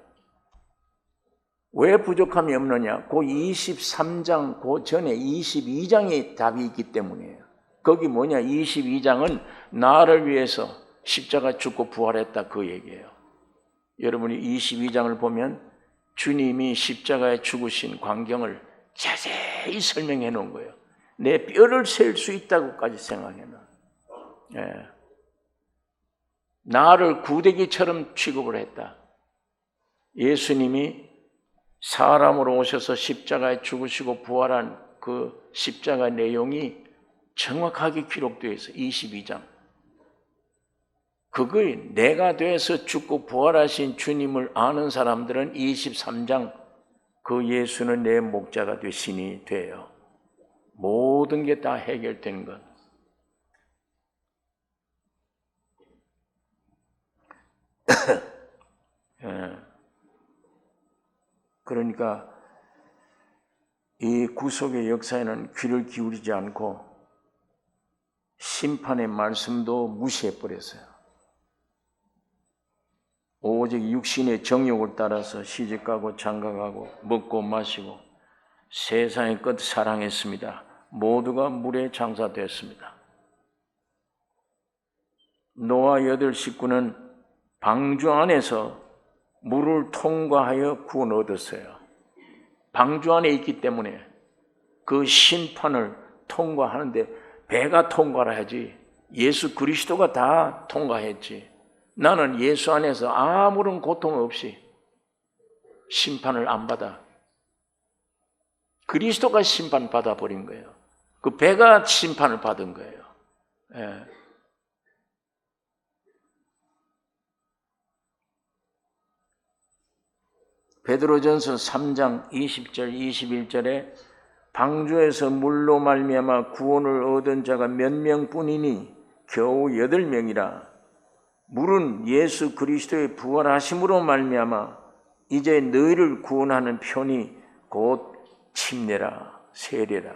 왜 부족함이 없느냐? 그 23장, 그 전에 22장에 답이 있기 때문이에요. 거기 뭐냐? 22장은 나를 위해서 십자가 죽고 부활했다 그 얘기예요. 여러분이 22장을 보면 주님이 십자가에 죽으신 광경을 자세히 설명해 놓은 거예요. 내 뼈를 셀 수 있다고까지 생각해 놔. 나를 구데기처럼 취급을 했다. 예수님이 사람으로 오셔서 십자가에 죽으시고 부활한 그 십자가 내용이 정확하게 기록되어 있어요. 22장. 그거에 내가 돼서 죽고 부활하신 주님을 아는 사람들은 23장 그 예수는 내 목자가 되시니 돼요. 모든 게 다 해결된 것. 그러니까 이 구속의 역사에는 귀를 기울이지 않고 심판의 말씀도 무시해버렸어요. 오직 육신의 정욕을 따라서 시집가고 장가가고 먹고 마시고 세상의 끝 사랑했습니다. 모두가 물에 장사됐습니다. 노아 8 식구는 방주 안에서 물을 통과하여 구원 얻었어요. 방주 안에 있기 때문에 그 심판을 통과하는데 배가 통과를 하지 예수 그리스도가 다 통과했지. 나는 예수 안에서 아무런 고통 없이 심판을 안 받아. 그리스도가 심판 받아버린 거예요. 그 배가 심판을 받은 거예요. 베드로전서 3장 20절 21절에 방주에서 물로 말미암아 구원을 얻은 자가 몇 명뿐이니 겨우 8명이라. 물은 예수 그리스도의 부활하심으로 말미암아 이제 너희를 구원하는 편이 곧 침례라 세례라.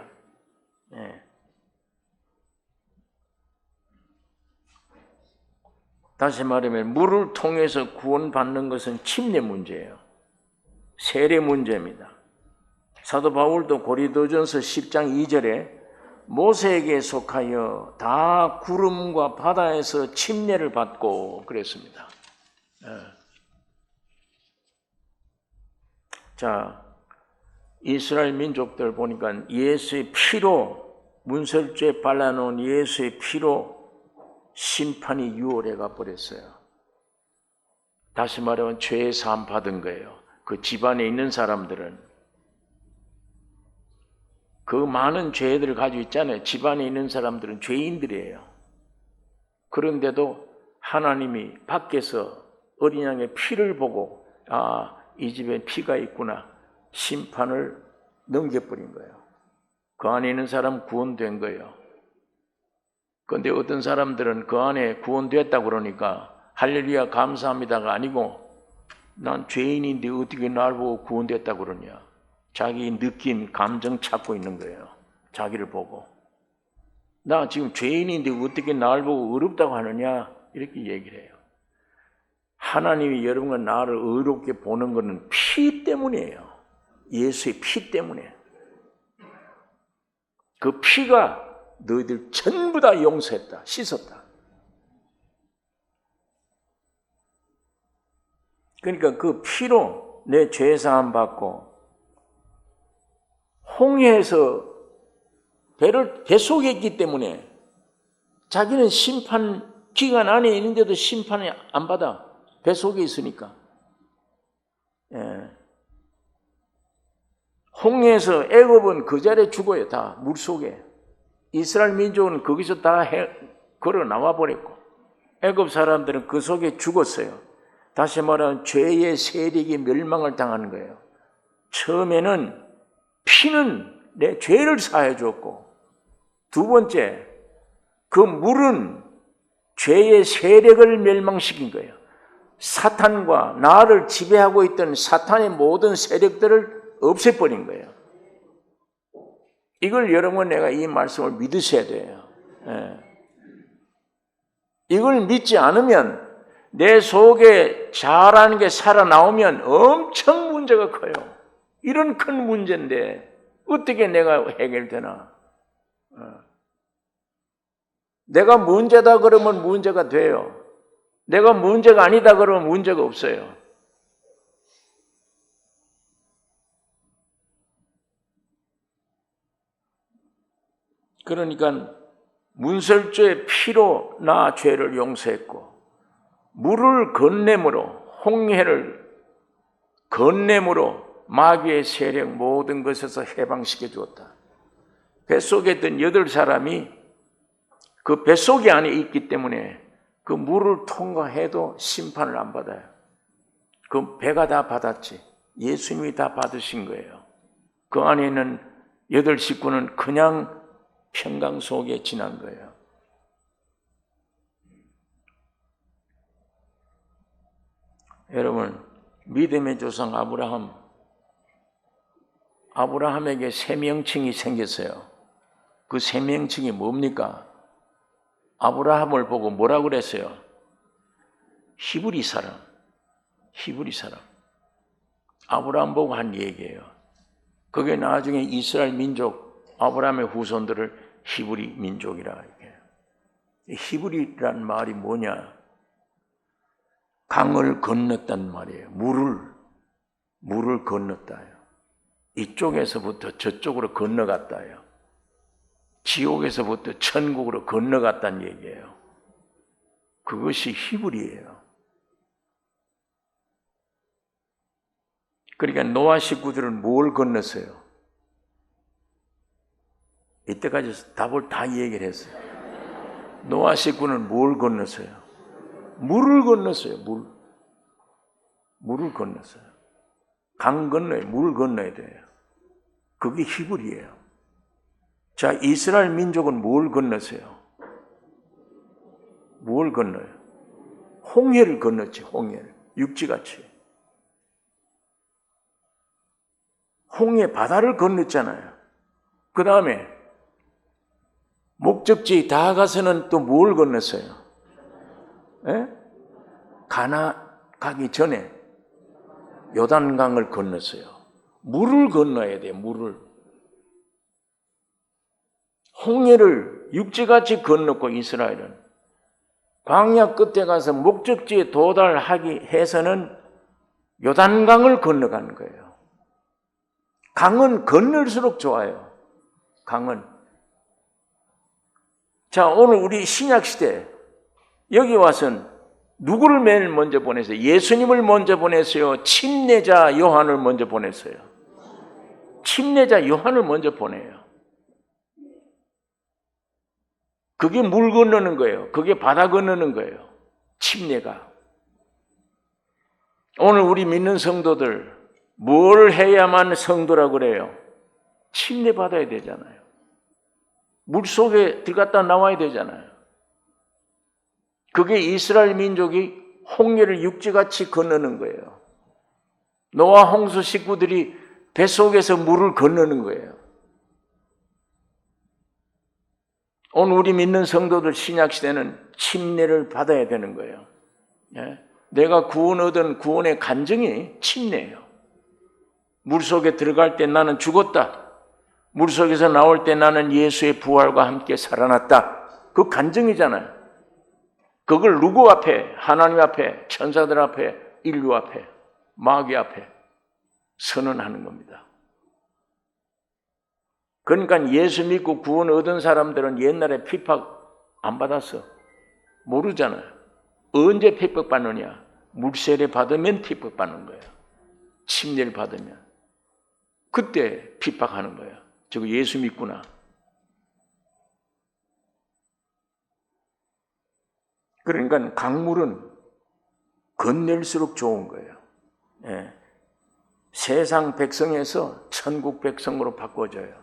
다시 말하면 물을 통해서 구원받는 것은 침례 문제예요. 세례 문제입니다. 사도 바울도 고린도전서 10장 2절에 모세에게 속하여 다 구름과 바다에서 침례를 받고 그랬습니다. 자, 이스라엘 민족들 보니까 예수의 피로 문설주에 발라놓은 예수의 피로 심판이 유월해 가버렸어요. 다시 말하면 죄의 사함 받은 거예요. 그 집안에 있는 사람들은 그 많은 죄들을 가지고 있잖아요. 집안에 있는 사람들은 죄인들이에요. 그런데도 하나님이 밖에서 어린 양의 피를 보고 이 집에 피가 있구나 심판을 넘겨버린 거예요. 그 안에 있는 사람 구원된 거예요. 그런데 어떤 사람들은 그 안에 구원됐다고 그러니까 할렐루야 감사합니다가 아니고 난 죄인인데 어떻게 날 보고 구원됐다고 그러냐. 자기 느낌, 감정 찾고 있는 거예요. 자기를 보고. 나 지금 죄인인데 어떻게 나를 보고 의롭다고 하느냐 이렇게 얘기를 해요. 하나님이 여러분과 나를 의롭게 보는 것은 피 때문이에요. 예수의 피 때문에. 그 피가 너희들 전부 다 용서했다, 씻었다. 그러니까 그 피로 내 죄사함 받고 홍해에서 뱃속에 있기 때문에 자기는 심판 기간 안에 있는데도 심판을 안 받아. 뱃속에 있으니까. 예. 홍해에서 애굽은 그 자리에 죽어요. 다 물속에. 이스라엘 민족은 거기서 다 걸어 나와 버렸고 애굽 사람들은 그 속에 죽었어요. 다시 말하면 죄의 세력이 멸망을 당하는 거예요. 처음에는 피는 내 죄를 사해 주었고 두 번째 그 물은 죄의 세력을 멸망시킨 거예요. 사탄과 나를 지배하고 있던 사탄의 모든 세력들을 없애버린 거예요. 이걸 여러분 내가 이 말씀을 믿으셔야 돼요. 예. 이걸 믿지 않으면 내 속에 잘하는 게 살아나오면 엄청 문제가 커요. 이런 큰 문제인데 어떻게 내가 해결되나? 내가 문제다 그러면 문제가 돼요. 내가 문제가 아니다 그러면 문제가 없어요. 그러니까 문설주의 피로 나 죄를 용서했고 물을 건냄으로 홍해를 건냄으로 마귀의 세력 모든 것에서 해방시켜 주었다. 뱃속에 있던 8사람이 그 뱃속이 안에 있기 때문에 그 물을 통과해도 심판을 안 받아요. 그 배가 다 받았지. 예수님이 다 받으신 거예요. 그 안에 있는 8 식구는 그냥 평강 속에 지난 거예요. 여러분, 믿음의 조상 아브라함에게 세 명칭이 생겼어요. 그 세 명칭이 뭡니까? 아브라함을 보고 뭐라고 그랬어요? 히브리 사람. 아브라함 보고 한 얘기예요. 그게 나중에 이스라엘 민족, 아브라함의 후손들을 히브리 민족이라 이렇게. 히브리란 말이 뭐냐? 강을 건넜단 말이에요. 물을 건넜다요. 이쪽에서부터 저쪽으로 건너갔다요. 지옥에서부터 천국으로 건너갔다는 얘기예요. 그것이 히브리예요. 그러니까 노아 식구들은 뭘 건넜어요? 이때까지 답을 다 얘기를 했어요. 노아 식구는 뭘 건넜어요? 물을 건넜어요. 물을 건넜어요. 강 건너요. 물 건너야 돼요. 그게 히브리예요. 자, 이스라엘 민족은 뭘 건넜어요? 뭘 건너요? 홍해를 건넜지. 홍해를. 육지같이. 홍해 바다를 건넜잖아요. 그 다음에 목적지에 다 가서는 또 뭘 건넜어요? 예? 가나 가기 전에 요단강을 건넜어요. 물을 건너야 돼요. 물을. 홍해를 육지같이 건넜고 이스라엘은 광야 끝에 가서 목적지에 도달하기 해서는 요단강을 건너가는 거예요. 강은 건널수록 좋아요. 강은. 자, 오늘 우리 신약시대 여기 와서는 누구를 맨 먼저 보냈어요? 예수님을 먼저 보냈어요? 침례자 요한을 먼저 보냈어요? 침례자 요한을 먼저 보내요. 그게 물 건너는 거예요. 그게 바다 건너는 거예요. 침례가. 오늘 우리 믿는 성도들 뭘 해야만 성도라고 그래요? 침례 받아야 되잖아요. 물속에 들어갔다 나와야 되잖아요. 그게 이스라엘 민족이 홍해를 육지같이 건너는 거예요. 노아 홍수 식구들이 뱃속에서 물을 건너는 거예요. 오늘 우리 믿는 성도들 신약시대는 침례를 받아야 되는 거예요. 내가 구원 얻은 구원의 간증이 침례예요. 물속에 들어갈 때 나는 죽었다. 물속에서 나올 때 나는 예수의 부활과 함께 살아났다. 그 간증이잖아요. 그걸 누구 앞에? 하나님 앞에, 천사들 앞에, 인류 앞에, 마귀 앞에 선언하는 겁니다. 그러니까 예수 믿고 구원 얻은 사람들은 옛날에 핍박 안 받았어. 모르잖아요. 언제 핍박받느냐? 물세례 받으면 핍박받는 거예요. 침례를 받으면. 그때 핍박하는 거예요. 저거 예수 믿구나. 그러니까 강물은 건넬수록 좋은 거예요. 세상 백성에서 천국 백성으로 바꿔줘요.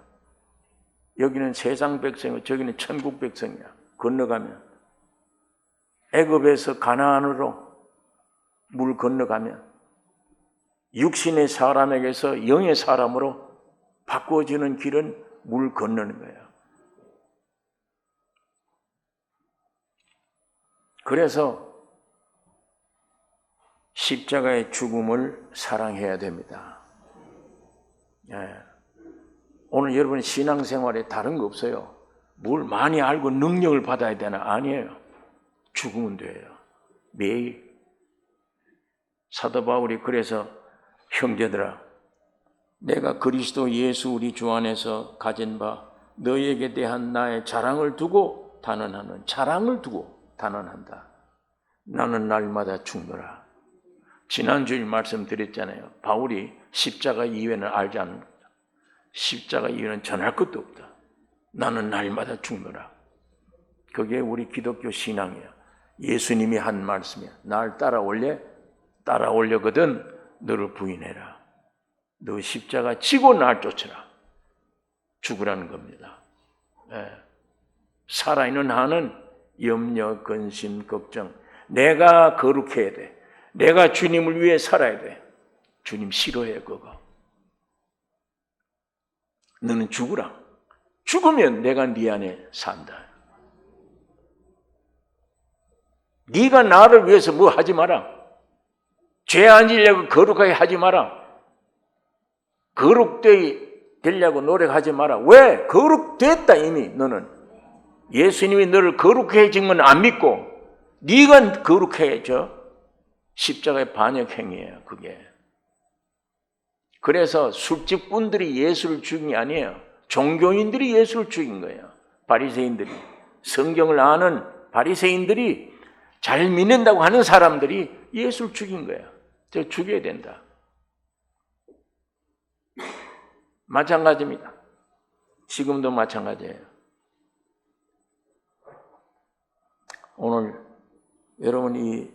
여기는 세상 백성이고 저기는 천국 백성이야. 건너가면 애굽에서 가나안으로 물 건너가면 육신의 사람에게서 영의 사람으로 바꿔지는 길은 물 건너는 거예요. 그래서 십자가의 죽음을 사랑해야 됩니다. 오늘 여러분 신앙생활에 다른 거 없어요. 뭘 많이 알고 능력을 받아야 되나? 아니에요. 죽으면 돼요. 매일. 사도 바울이 그래서 형제들아, 내가 그리스도 예수 우리 주 안에서 가진 바 너희에게 대한 나의 자랑을 두고 단언하는, 자랑을 두고 단언한다. 나는 날마다 죽노라. 지난주에 말씀드렸잖아요. 바울이 십자가 이외는 알지 않는 거다. 십자가 이외는 전할 것도 없다. 나는 날마다 죽노라. 그게 우리 기독교 신앙이야. 예수님이 한 말씀이야. 날 따라올려거든 너를 부인해라. 너 십자가 지고 날 쫓아라. 죽으라는 겁니다. 살아있는 한은 염려, 근심, 걱정. 내가 거룩해야 돼. 내가 주님을 위해 살아야 돼. 주님 싫어해 그거. 너는 죽으라. 죽으면 내가 네 안에 산다. 네가 나를 위해서 뭐 하지 마라. 죄 안 지려고 거룩하게 하지 마라. 거룩되려고 노력하지 마라. 왜? 거룩됐다 이미 너는. 예수님이 너를 거룩해진 건 안 믿고 네가 거룩해져. 십자가의 반역행위예요 그게. 그래서 술집꾼들이 예수를 죽인 게 아니에요. 종교인들이 예수를 죽인 거예요. 바리새인들이. 성경을 아는 바리새인들이 잘 믿는다고 하는 사람들이 예수를 죽인 거예요. 저 죽여야 된다. 마찬가지입니다. 지금도 마찬가지예요. 오늘 여러분 이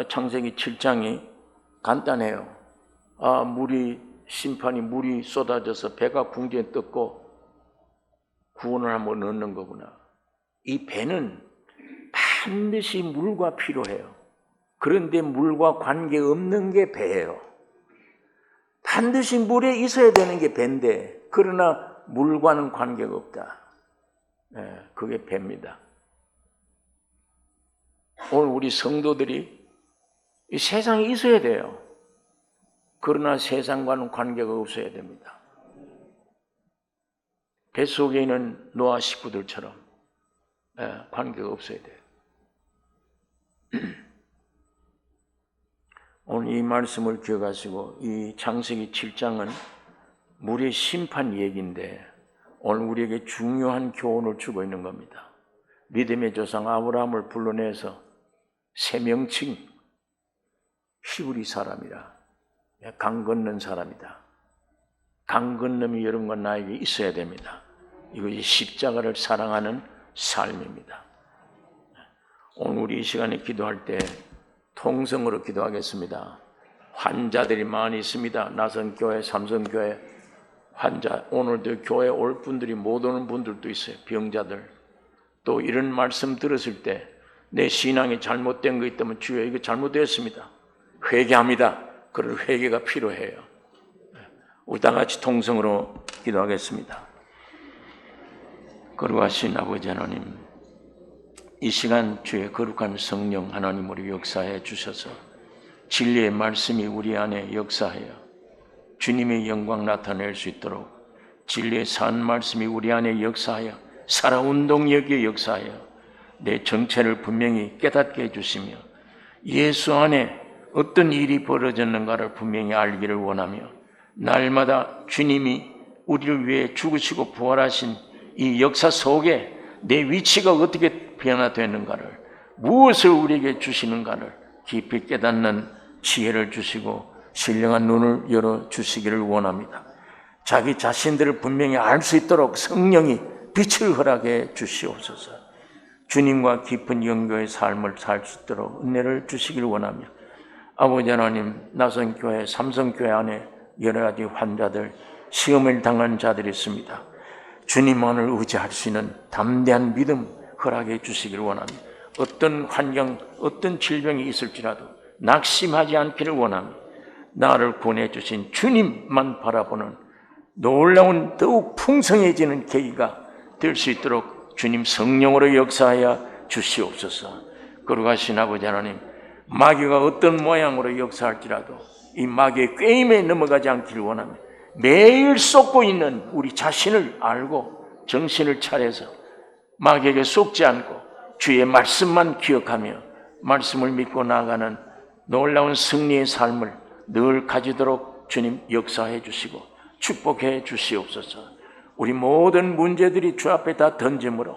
창세기 7장이 간단해요. 물이 쏟아져서 배가 궁지에 떴고 구원을 한번 얻는 거구나. 이 배는 반드시 물과 필요해요. 그런데 물과 관계없는 게 배예요. 반드시 물에 있어야 되는 게 배인데 그러나 물과는 관계가 없다. 그게 배입니다. 오늘 우리 성도들이 이 세상에 있어야 돼요. 그러나 세상과는 관계가 없어야 됩니다. 뱃속에 있는 노아 식구들처럼 관계가 없어야 돼요. 오늘 이 말씀을 기억하시고 이 창세기 7장은 물의 심판 얘기인데 오늘 우리에게 중요한 교훈을 주고 있는 겁니다. 믿음의 조상 아브라함을 불러내서 세 명칭 히브리 사람이라 강 건넌 사람이다. 강 건너이 여러분과 나에게 있어야 됩니다. 이것이 십자가를 사랑하는 삶입니다. 오늘 우리 이 시간에 기도할 때 통성으로 기도하겠습니다. 환자들이 많이 있습니다. 나선교회, 삼성교회 환자, 오늘도 교회 올 분들이 못 오는 분들도 있어요. 병자들. 또 이런 말씀 들었을 때 내 신앙이 잘못된 거 있다면 주여 이거 잘못되었습니다. 회개합니다. 그럴 회개가 필요해요. 우리 다 같이 통성으로 기도하겠습니다. 거룩하신 아버지 하나님, 이 시간 주의 거룩한 성령 하나님으로 역사해 주셔서 진리의 말씀이 우리 안에 역사하여 주님의 영광 나타낼 수 있도록 진리의 산 말씀이 우리 안에 역사하여 살아운동력에 역사하여 내 정체를 분명히 깨닫게 해주시며 예수 안에 어떤 일이 벌어졌는가를 분명히 알기를 원하며 날마다 주님이 우리를 위해 죽으시고 부활하신 이 역사 속에 내 위치가 어떻게 변화되는가를, 무엇을 우리에게 주시는가를 깊이 깨닫는 지혜를 주시고 신령한 눈을 열어주시기를 원합니다. 자기 자신들을 분명히 알 수 있도록 성령이 빛을 허락해 주시옵소서. 주님과 깊은 연결의 삶을 살 수 있도록 은혜를 주시기를 원하며 아버지 하나님, 나선교회, 삼성교회 안에 여러 가지 환자들, 시험을 당한 자들이 있습니다. 주님만을 의지할 수 있는 담대한 믿음 허락해 주시기를 원합니다. 어떤 환경, 어떤 질병이 있을지라도 낙심하지 않기를 원합니다. 나를 구원해 주신 주님만 바라보는 놀라운 더욱 풍성해지는 계기가 될 수 있도록 주님 성령으로 역사하여 주시옵소서. 거룩하신 아버지 하나님, 마귀가 어떤 모양으로 역사할지라도 이 마귀의 꾀임에 넘어가지 않기를 원합니다. 매일 쏟고 있는 우리 자신을 알고 정신을 차려서 마귀에게 속지 않고 주의 말씀만 기억하며 말씀을 믿고 나아가는 놀라운 승리의 삶을 늘 가지도록 주님 역사해 주시고 축복해 주시옵소서. 우리 모든 문제들이 주 앞에 다 던짐으로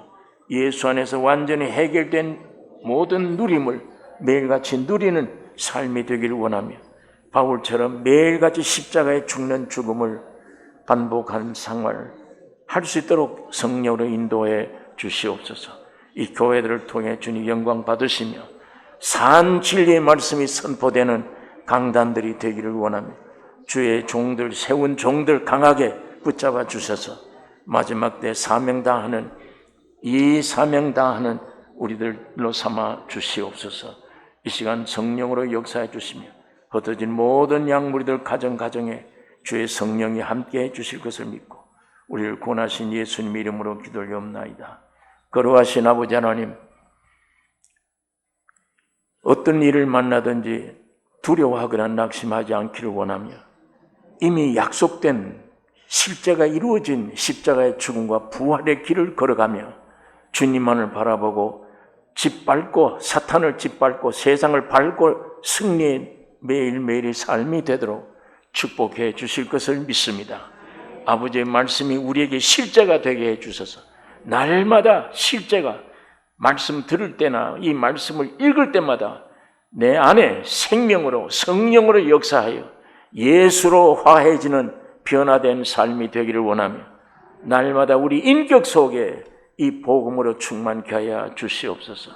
예수 안에서 완전히 해결된 모든 누림을 매일같이 누리는 삶이 되기를 원하며 바울처럼 매일같이 십자가에 죽는 죽음을 반복하는 생활을 할 수 있도록 성령으로 인도해 주시옵소서. 이 교회들을 통해 주님 영광 받으시며 산 진리의 말씀이 선포되는 강단들이 되기를 원하며 주의 종들, 세운 종들 강하게 붙잡아 주셔서 마지막 때 사명당하는 이 사명당하는 우리들로 삼아 주시옵소서. 이 시간 성령으로 역사해 주시며 흩어진 모든 양무리들 가정에 주의 성령이 함께해 주실 것을 믿고 우리를 구원하신 예수님 이름으로 기도하옵나이다. 거룩하신 아버지 하나님, 어떤 일을 만나든지 두려워하거나 낙심하지 않기를 원하며 이미 약속된 실제가 이루어진 십자가의 죽음과 부활의 길을 걸어가며 주님만을 바라보고 짓밟고 사탄을 짓밟고 세상을 밟고 승리의 매일매일의 삶이 되도록 축복해 주실 것을 믿습니다. 아버지의 말씀이 우리에게 실제가 되게 해 주셔서 날마다 실제가 말씀 들을 때나 이 말씀을 읽을 때마다 내 안에 생명으로 성령으로 역사하여 예수로 화해지는 변화된 삶이 되기를 원하며 날마다 우리 인격 속에 이 복음으로 충만케 하여 주시옵소서.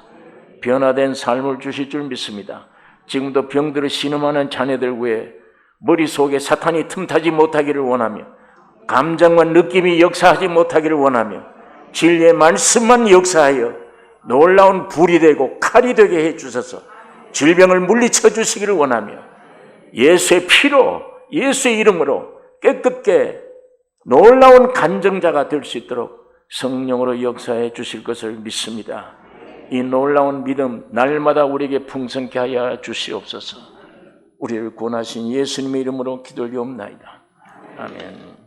변화된 삶을 주실 줄 믿습니다. 지금도 병들어 신음하는 자녀들 위해 머릿속에 사탄이 틈타지 못하기를 원하며 감정과 느낌이 역사하지 못하기를 원하며 진리의 말씀만 역사하여 놀라운 불이 되고 칼이 되게 해주셔서 질병을 물리쳐 주시기를 원하며 예수의 피로 예수의 이름으로 깨끗게 놀라운 간증자가 될 수 있도록 성령으로 역사해 주실 것을 믿습니다. 이 놀라운 믿음 날마다 우리에게 풍성케 하여 주시옵소서. 우리를 구원하신 예수님의 이름으로 기도하옵나이다. 아멘.